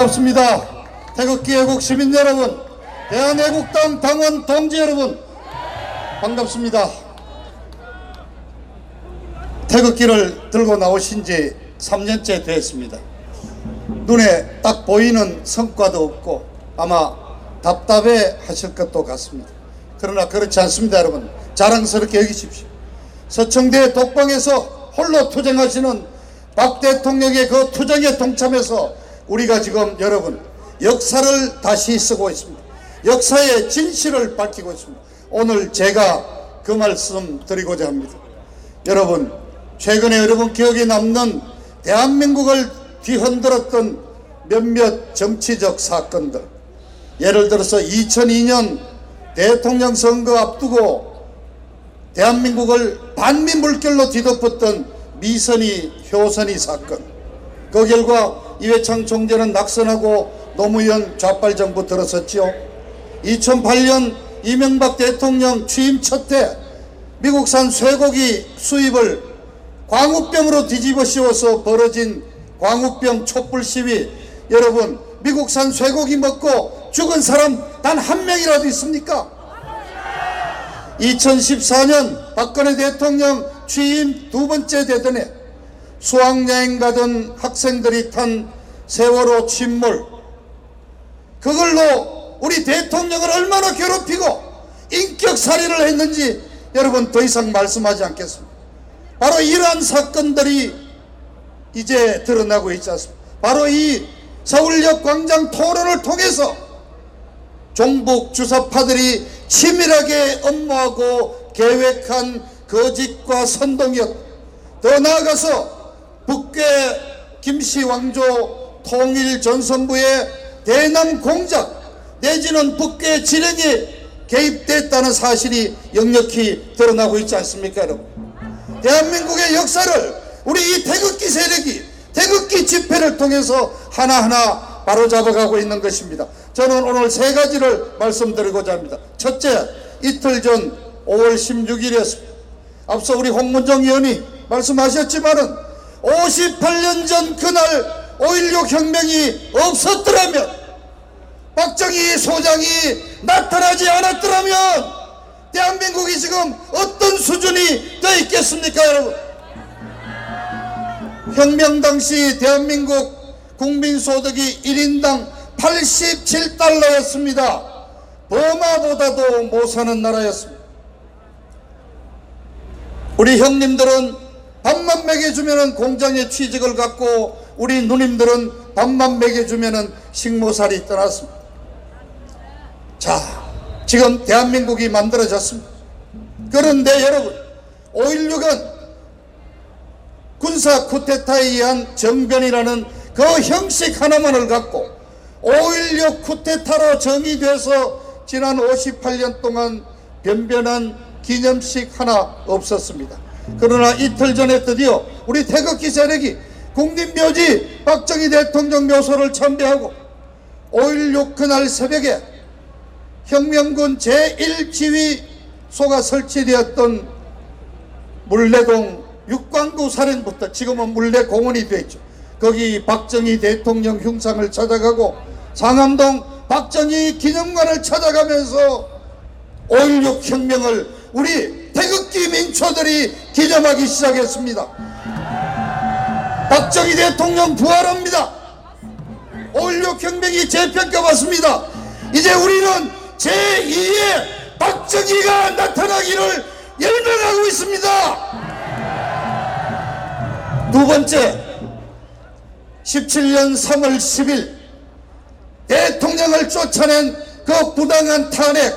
반갑습니다. 태극기 애국 시민 여러분, 대한애국당 당원 동지 여러분, 반갑습니다. 태극기를 들고 나오신 지 3년째 됐습니다. 눈에 딱 보이는 성과도 없고 아마 답답해 하실 것도 같습니다. 그러나 그렇지 않습니다. 여러분, 자랑스럽게 여기십시오. 서청대 독방에서 홀로 투쟁하시는 박 대통령의 그 투쟁에 동참해서 우리가 지금 여러분 역사를 다시 쓰고 있습니다. 역사의 진실을 밝히고 있습니다. 오늘 제가 그 말씀 드리고자 합니다. 여러분, 최근에 여러분 기억에 남는 대한민국을 뒤흔들었던 몇몇 정치적 사건들, 예를 들어서 2002년 대통령 선거 앞두고 대한민국을 반미 물결로 뒤덮었던 미선이 효선이 사건, 그 결과 이회창 총재는 낙선하고 노무현 좌빨정부 들어섰지요. 2008년 이명박 대통령 취임 첫 해 미국산 쇠고기 수입을 광우병으로 뒤집어 씌워서 벌어진 광우병 촛불 시위, 여러분 미국산 쇠고기 먹고 죽은 사람 단 한 명이라도 있습니까? 2014년 박근혜 대통령 취임 두 번째 대선에 수학여행 가던 학생들이 탄 세월호 침몰, 그걸로 우리 대통령을 얼마나 괴롭히고 인격살인을 했는지 여러분 더 이상 말씀하지 않겠습니다. 바로 이러한 사건들이 이제 드러나고 있지 않습니까? 바로 이 서울역 광장 토론을 통해서 종북 주사파들이 치밀하게 업무하고 계획한 거짓과 선동이었다. 더 나아가서 북괴 김씨 왕조 통일전선부의 대남 공작 내지는 북괴 진행에 개입됐다는 사실이 역력히 드러나고 있지 않습니까, 여러분? 대한민국의 역사를 우리 이 태극기 세력이 태극기 집회를 통해서 하나하나 바로잡아가고 있는 것입니다. 저는 오늘 세 가지를 말씀드리고자 합니다. 첫째, 이틀 전 5월 16일이었습니다. 앞서 우리 홍문정 의원이 말씀하셨지만은 58년 전 그날 5.16 혁명이 없었더라면, 박정희 소장이 나타나지 않았더라면 대한민국이 지금 어떤 수준이 되어 있겠습니까, 여러분? 혁명 당시 대한민국 국민소득이 1인당 87달러였습니다. 버마보다도 못 사는 나라였습니다. 우리 형님들은 밥만 먹여주면 공장에 취직을 갖고 우리 누님들은 밥만 먹여주면 식모살이 떠났습니다. 자, 지금 대한민국이 만들어졌습니다. 그런데 여러분, 5.16은 군사 쿠데타에 의한 정변이라는 그 형식 하나만을 갖고 5.16 쿠데타로 정의돼서 지난 58년 동안 변변한 기념식 하나 없었습니다. 그러나 이틀 전에 드디어 우리 태극기 세력이 국립묘지 박정희 대통령 묘소를 참배하고 5.16 그날 새벽에 혁명군 제1지휘소가 설치되었던 물레동 육광구 사령부터 지금은 물레공원이 되었죠. 거기 박정희 대통령 흉상을 찾아가고 상암동 박정희 기념관을 찾아가면서 5.16 혁명을 우리 태극기 민초들이 기념하기 시작했습니다. 박정희 대통령 부활합니다. 5.16 혁명이 재평가받습니다. 이제 우리는 제2의 박정희가 나타나기를 열망하고 있습니다. 두 번째, 17년 3월 10일 대통령을 쫓아낸 그 부당한 탄핵,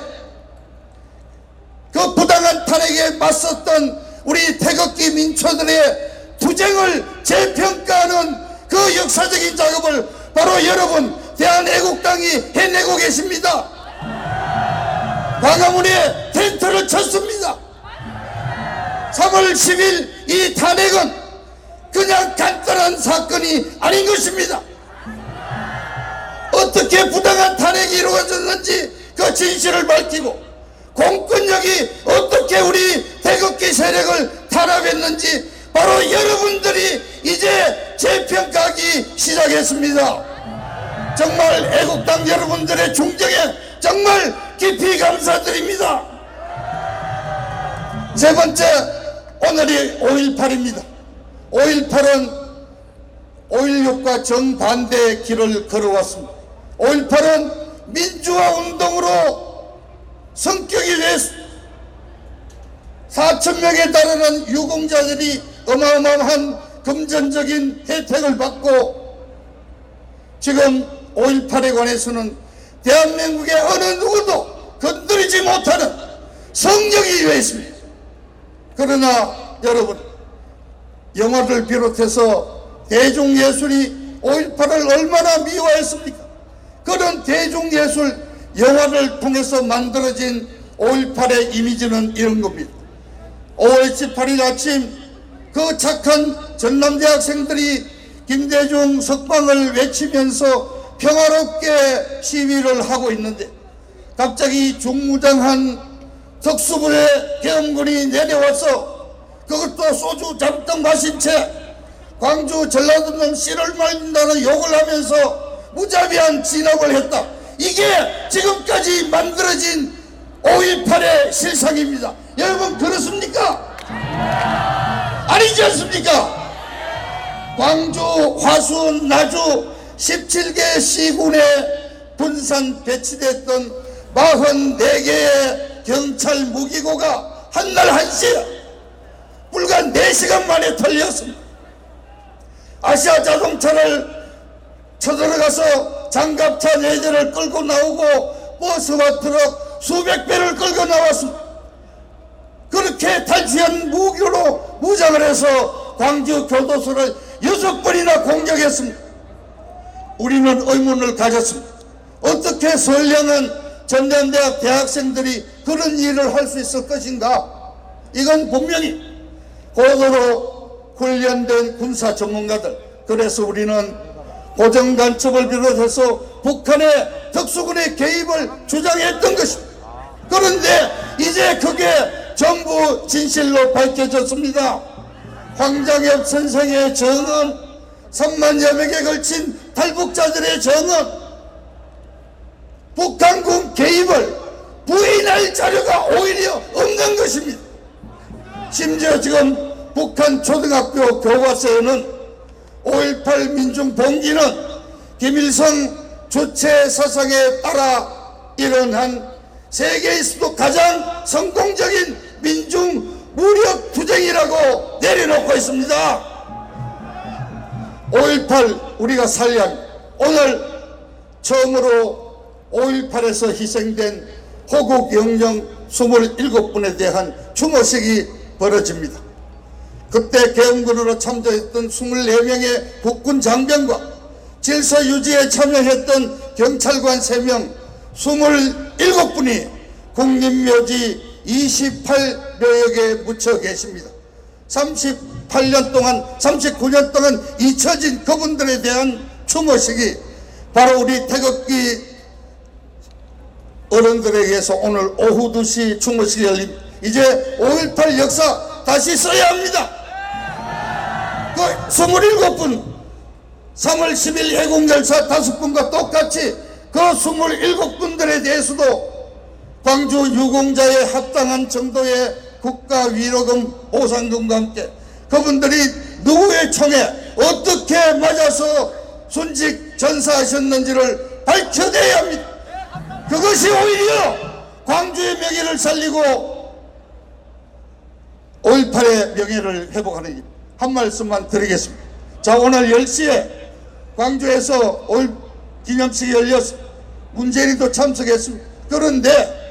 그 부당한 탄핵에 맞섰던 우리 태극기 민초들의 투쟁을 재평가하는 그 역사적인 작업을 바로 여러분 대한애국당이 해내고 계십니다. 광화문에 텐트를 쳤습니다. 3월 10일 이 탄핵은 그냥 간단한 사건이 아닌 것입니다. 어떻게 부당한 탄핵이 이루어졌는지 그 진실을 밝히고 공권력이 어떻게 우리 태극기 세력을 탄압했는지 바로 여러분들이 이제 재평가하기 시작했습니다. 정말 애국당 여러분들의 중정에 정말 깊이 감사드립니다. 세 번째, 오늘이 5.18입니다. 5.18은 5.16과 정반대의 길을 걸어왔습니다. 5.18은 민주화 운동으로 성격이 됐습니다. 4,000명에 달하는 유공자들이 어마어마한 금전적인 혜택을 받고 지금 5.18에 관해서는 대한민국의 어느 누구도 건드리지 못하는 성령이 되어 있습니다. 그러나 여러분, 영화를 비롯해서 대중예술이 5.18을 얼마나 미화했습니까? 그런 대중예술 영화를 통해서 만들어진 5.18의 이미지는 이런 겁니다. 5월 18일 아침 그 착한 전남대학생들이 김대중 석방을 외치면서 평화롭게 시위를 하고 있는데 갑자기 중무장한 특수부의 계엄군이 내려와서 그것도 소주 잔뜩 마신 채 광주 전라도 놈 씨를 말린다는 욕을 하면서 무자비한 진압을 했다. 이게 지금까지 만들어진 5.18의 실상입니다. 여러분 그렇습니까? 아니지 않습니까? 광주, 화순, 나주 17개 시군에 분산 배치됐던 44개의 경찰 무기고가 한날 1시에 불과 4시간 만에 털렸습니다. 아시아 자동차를 쳐들어가서 장갑차 4대를 끌고 나오고 버스와 트럭 수백 배를 끌고 나왔습니다. 그렇게 탈취한 무기로 무장을 해서 광주 교도소를 6번이나 공격했습니다. 우리는 의문을 가졌습니다. 어떻게 선량한 전남대학 대학생들이 그런 일을 할 수 있을 것인가? 이건 분명히 고도로 훈련된 군사 전문가들, 그래서 우리는 고정간첩을 비롯해서 북한의 특수군의 개입을 주장했던 것입니다. 그런데 이제 그게 전부 진실로 밝혀졌습니다. 황장엽 선생의 정언, 3만여 명에 걸친 탈북자들의 정언, 북한군 개입을 부인할 자료가 오히려 없는 것입니다. 심지어 지금 북한 초등학교 교과서에는 5.18 민중봉기는 김일성 주체 사상에 따라 일어난 세계에서도 가장 성공적인 민중 무력 투쟁이라고 내려놓고 있습니다. 5.18 우리가 살려야 합니다. 오늘 처음으로 5.18에서 희생된 호국 영령 27분에 대한 추모식이 벌어집니다. 그때 계엄군으로 참전했던 24명의 국군 장병과 질서 유지에 참여했던 경찰관 3명 27분이 국립묘지 28묘역에 묻혀 계십니다. 39년 동안 잊혀진 그분들에 대한 추모식이 바로 우리 태극기 어른들에게서 오늘 오후 2시 추모식이 열립니다. 이제 5.18 역사 다시 써야 합니다. 그 27분 3월 10일 해공열사 5분과 똑같이 그 27분들에 대해서도 광주 유공자에 합당한 정도의 국가 위로금 보상금과 함께 그분들이 누구의 총에 어떻게 맞아서 순직 전사하셨는지를 밝혀내야 합니다. 그것이 오히려 광주의 명예를 살리고 5.18의 명예를 회복하는 일. 한 말씀만 드리겠습니다. 자, 오늘 10시에 광주에서 5.18 기념식이 열렸습니다. 문재인도 참석했습니다. 그런데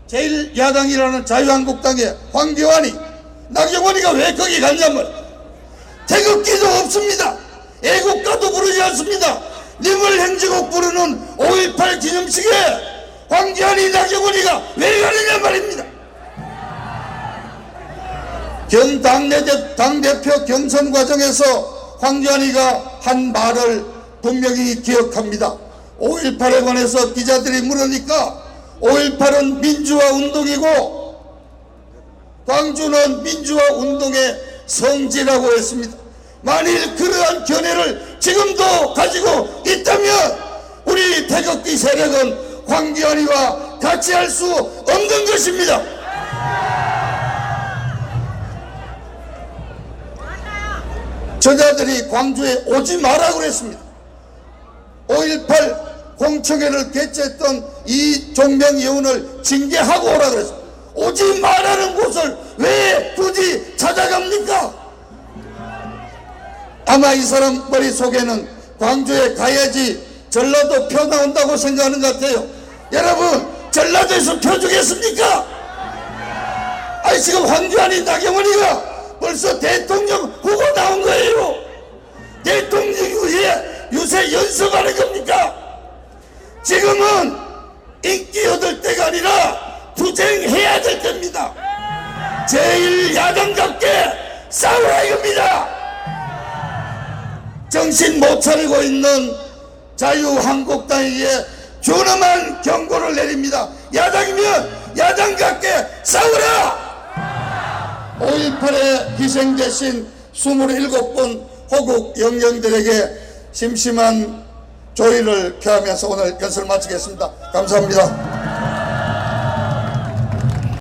제1야당이라는 자유한국당의 황교안이, 나경원이가 왜 거기 갔냐면 태극기도 없습니다. 애국가도 부르지 않습니다. 님을 행진곡 부르는 5.18 기념식에 황교안이, 나경원이가 왜 가느냐 말입니다. 당대표 경선 과정에서 황교안이가 한 말을 분명히 기억합니다. 5.18에 관해서 기자들이 물으니까 5.18은 민주화 운동이고 광주는 민주화 운동의 성지라고 했습니다. 만일 그러한 견해를 지금도 가지고 있다면 태극기 세력은 황교안이와 같이 할 수 없는 것입니다. 저자들이 광주에 오지 마라고 그랬습니다. 5.18 공청회를 개최했던 이종명 의원을 징계하고 오라 그랬습니다. 오지 말라는 곳을 왜 굳이 찾아갑니까? 아마 이 사람 머릿속에는 광주에 가야지 전라도 표 나온다고 생각하는 것 같아요. 여러분, 전라도에서 표 주겠습니까? 아니, 지금 황교안이 나경원이가 벌써 대통령 후보 나온 거예요. 대통령 유세 연습하는 겁니까? 지금은 인기 얻을 때가 아니라 투쟁해야 될 겁니다. 제1야당답게 싸우라 이겁니다. 정신 못 차리고 있는 자유한국당에게 준엄한 경고를 내립니다. 야당이면 야당답게 싸우라. 5.18에 희생되신 27분 호국 영령들에게 심심한 조의를 표하면서 오늘 연설을 마치겠습니다. 감사합니다.